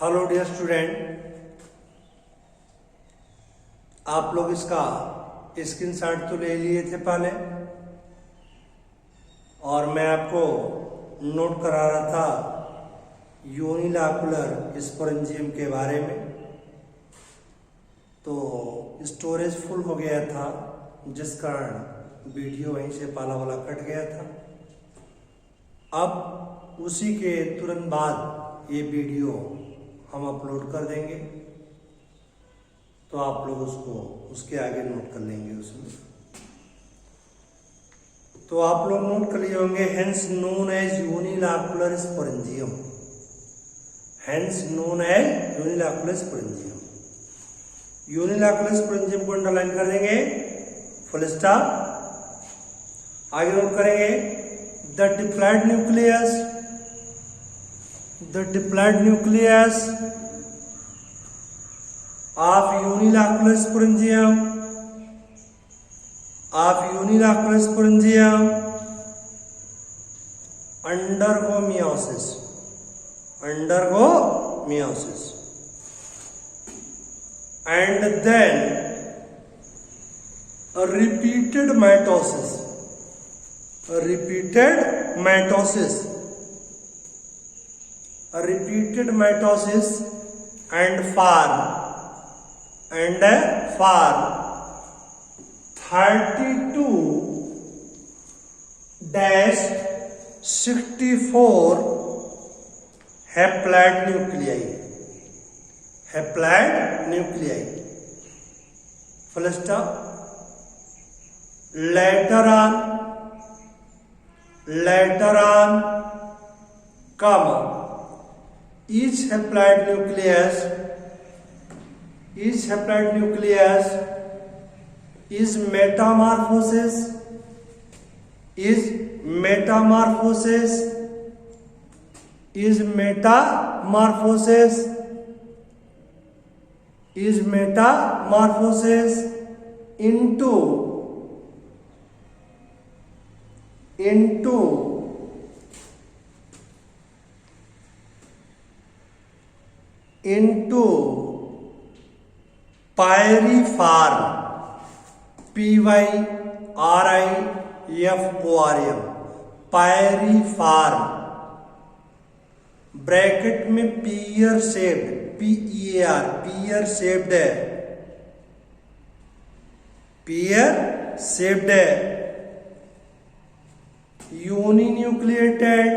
Hello dear student, आप लोग इसका स्क्रीनशॉट तो ले लिए थे पहले और मैं आपको नोट करा रहा था यूनिलैकुलर स्पोरेंजियम के बारे में। तो स्टोरेज फुल हो गया था जिस कारण वीडियो वहीं से पाला वाला कट गया था। अब उसी के तुरंत बाद ये वीडियो हम अपलोड कर देंगे, तो आप लोग उसको उसके आगे नोट कर लेंगे उसमें। तो आप लोग नोट कर लिए होंगे hence known as unilocular sporangium. Hence known as unilocular sporangium. Unilocular sporangium को अंडरलाइन कर देंगे, फुल स्टॉप। आगे नोट करेंगे the diploid nucleus. The diploid nucleus of unilacular sporangium undergo meiosis. And then a repeated mitosis and form 32-64 haploid nuclei. Full stop. Later on, comma. Each haploid nucleus is metamorphosis into pyriform. pyriform pyriform bracket में pear shaped है uninucleated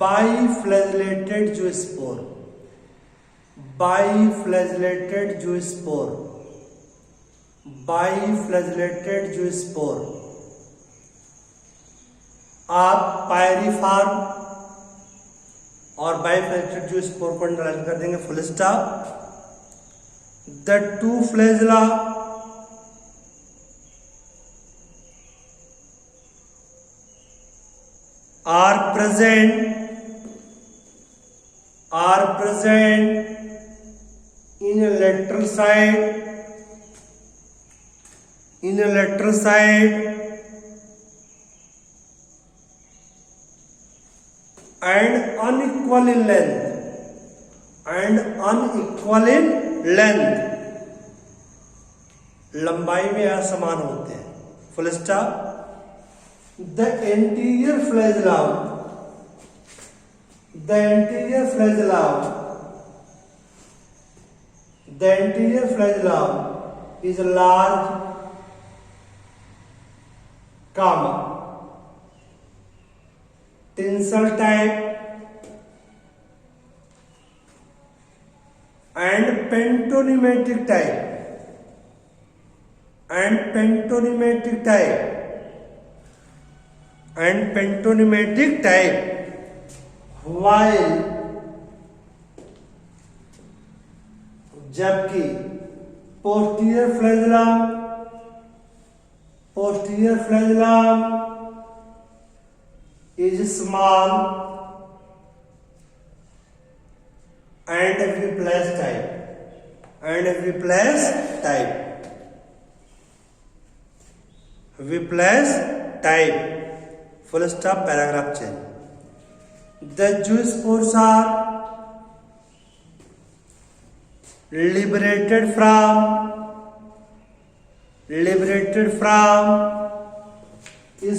biflagellated zoospore। आप pyriform और बाइफ्लैजेलेटेड zoospore को underline कर देंगे, full stop. The two flagella are present in a lateral side and unequal in length लंबाई में असमान होते हैं, full stop. The anterior flagellum is large, tinsel type and pentonematic type, while जबकि posterior flagellum is small and Whiplash type full stop, paragraph change. The zoospores are liberated from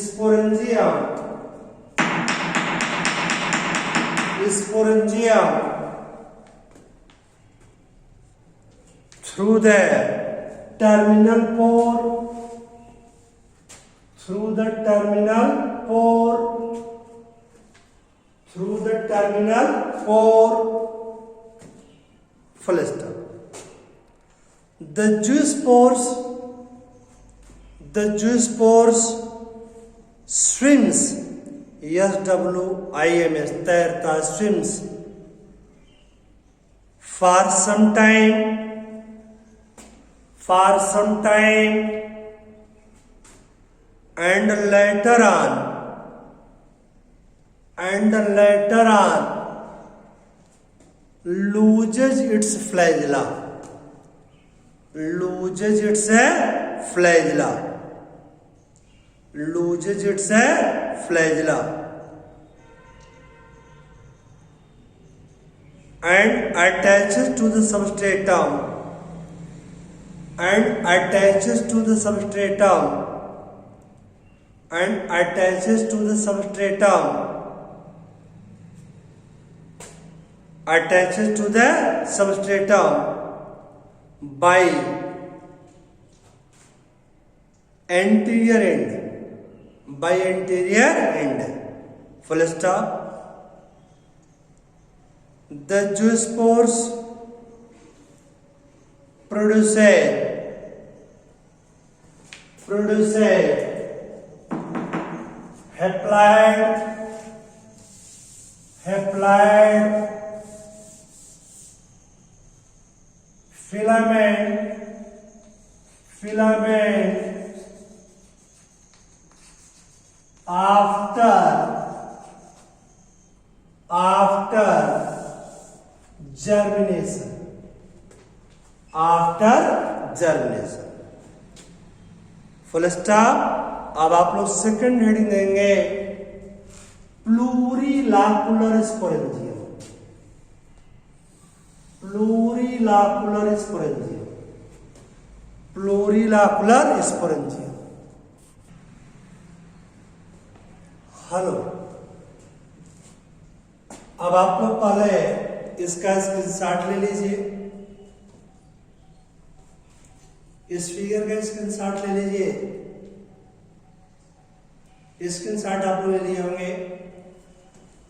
sporangium through the terminal pore, full stop। The zoospores swims, SWIMS, तैरता, swims for some time and later on loses its flagella, and attaches to the substratum, by anterior end, full stop। The zoospores produce haploid filament after germination, full stop. अब आप लोग second heading देंगे प्लूरिलाकुलर sporangium. Hello, अब आप लोग पहले इसका screenshot ले लीजिए, इस फिगर का स्क्रीनशॉट ले लीजिए। स्क्रीनशॉट आप लोग ले लिए होंगे।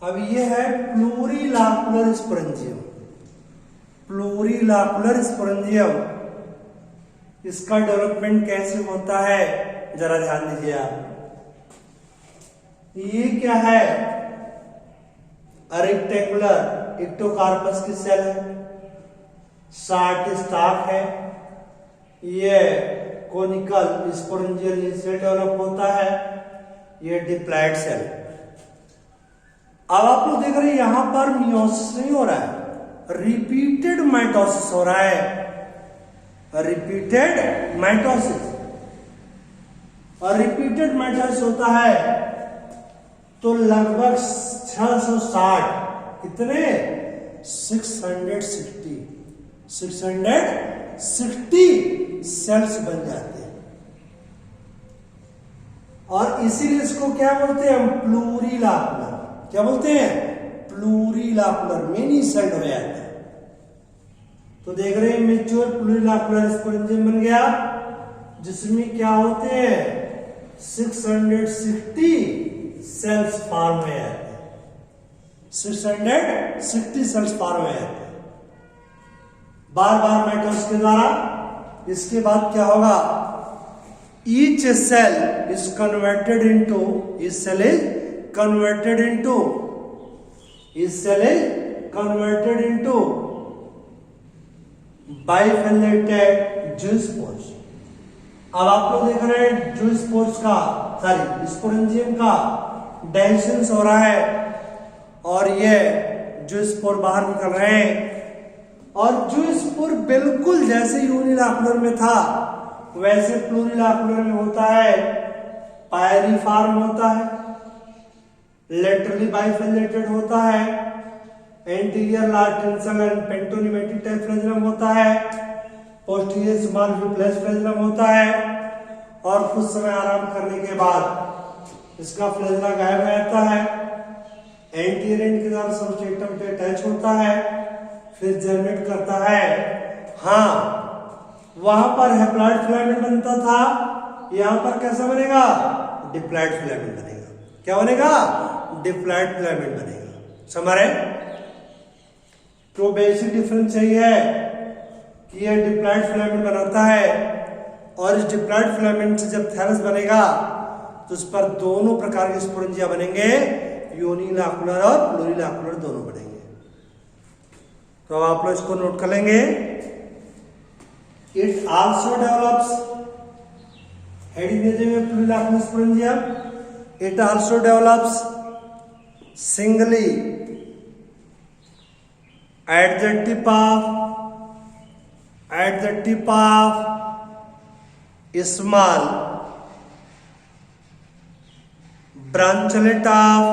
अब ये है प्लूरिलाकुलर स्पोरेंजियम। इसका डेवलपमेंट कैसे होता है जरा ध्यान दीजिए आप। ये क्या है? रेक्टेंगुलर एक्टोकार्पस की सेल है, शार्ट स्टॉक है। ये कोनिकल स्पोरेंजियल सेल डेवलप होता है, ये डिप्लॉइड सेल। अब आप लोग देख रहे हैं यहां पर मियोसिस नहीं हो रहा है, रिपीटेड माइटोसिस हो रहा है, रिपीटेड माइटोसिस। और रिपीटेड माइटोसिस होता है तो लगभग 660 कितने 660 सेल्स बन जाते हैं। और इसीलिए इसको क्या बोलते हैं हम? प्लूरिलाकुलर। क्या बोलते हैं? प्लूरिलाकुलर, मेनी सेल्ड हो जाता है। तो देख रहे हैं मेच्योर प्लूरिलाकुलर स्पोरेंजियम बन गया, जिसमें क्या होते हैं 660 सेल्स फॉर्म हो जाते हैं, 660 सेल्स फॉर्म हो जाते हैं बार बार माइटोसिस के द्वारा। इसके बाद क्या होगा? each cell is converted into bifilated zoospores। अब आप लोग देख रहे हैं zoospores का स्पोरेंजियम का डाइजेशन हो रहा है और ये zoospore बाहर निकल रहे हैं। और zoospore बिल्कुल जैसे यूनिलाकुलर में था वैसे प्लूरिलाकुलर में होता है, पायरिफॉर्म होता है। लेटरली बाइफ्लैजेलेटेड होता है, anterior large tinsel and pantonematic type flagellum होता है, पोस्टीरियर स्मॉल फ्लैश फ्लैजेलम होता है, और कुछ समय आराम करने के बाद इसका फ्लैजेला गायब हो जाता है, एंटीरियर एंड के द्वारा सबस्ट्रेटम पे अटैच होता है, फिर जर्मिनेट करता है। हाँ, वहां पर हैप्लॉइड फिलामेंट बनता था, यहां पर कैसा बनेगा? डिप्लॉइड फिलामेंट बनेगा। क्या बनेगा? डिप्लॉइड फिलामेंट बनेगा। समझ रहे? तो बेसिक डिफरेंस यही है कि यह डिप्लॉइड फिलामेंट बनाता है, और इस डिप्लॉइड फिलामेंट से जब थैलस बनेगा तो उस पर दोनों प्रकार के स्पोरेंजिया बनेंगे, यूनिलैकुलर और प्लूरिलैकुलर दोनों बनेंगे। तो अब आप लोग इसको नोट कर लेंगे। इट आल्सो डेवलप्स, हेडिंग दे देंगे plurilocular sporangia. It also develops singly at the tip of small branchlet of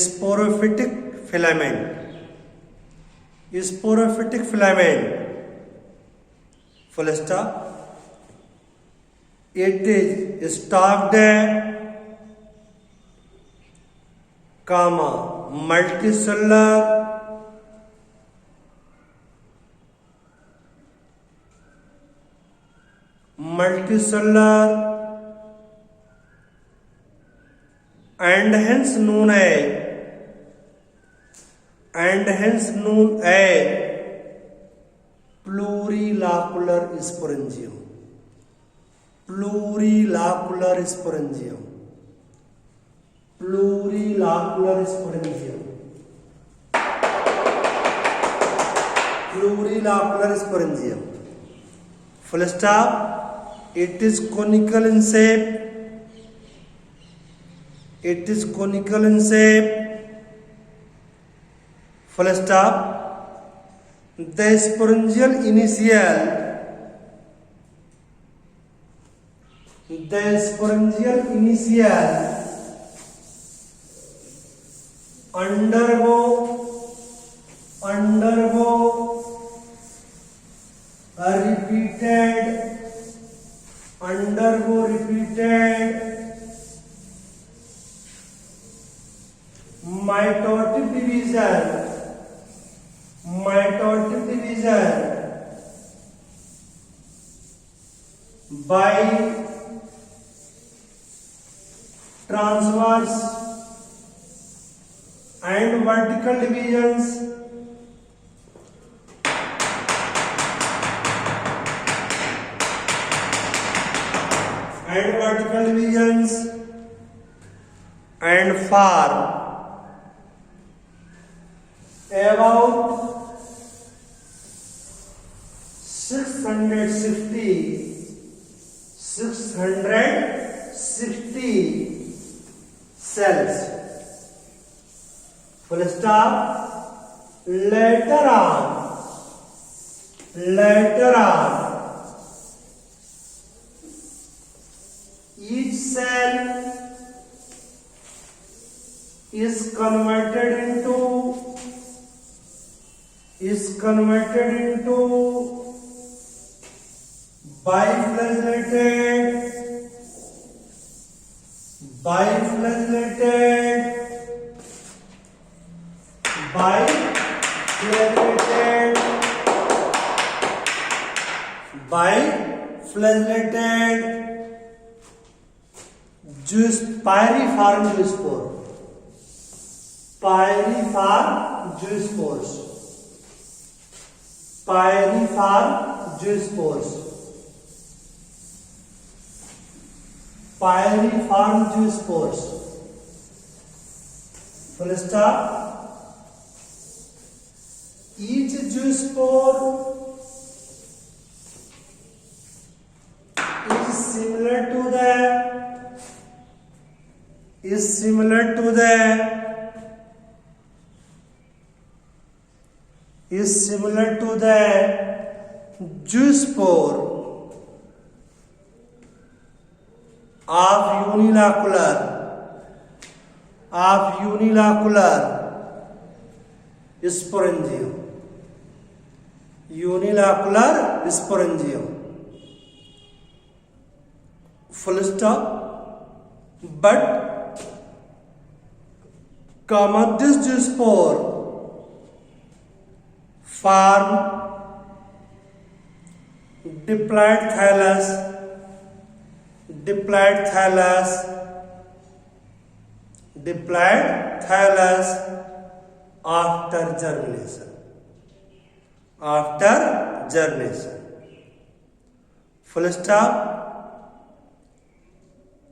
sporophytic filament, full stop. It is stalked, comma, multicellular and hence known as plurilocular sporangium. Plurilocular sporangium. Plurilocular sporangium. Plurilocular sporangium. Full stop. It is conical in shape. It is conical in shape. Full stop. The sporangial initial undergo repeated mitotic division by transverse and vertical divisions and form about 660 cells. Full stop. Later on each cell is converted into biflagellated pyriform zoospores. Full stop. Each zoospore is similar to the zoospore of unilocular sporangium, unilocular sporangium, full stop. But कामादिस जो spore form diploid thallus after germination. Full stop.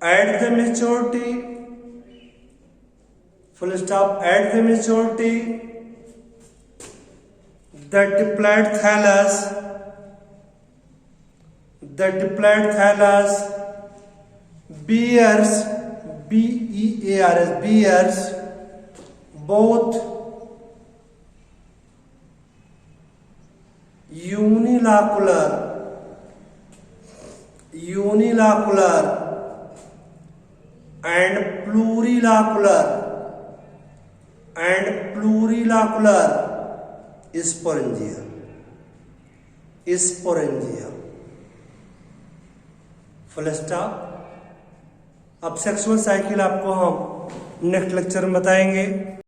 At the maturity, full stop. At the maturity, the diploid thallus bears, bears both unilocular and plurilocular sporangia. Full stop. अब sexual cycle आपको हम next lecture में बताएंगे.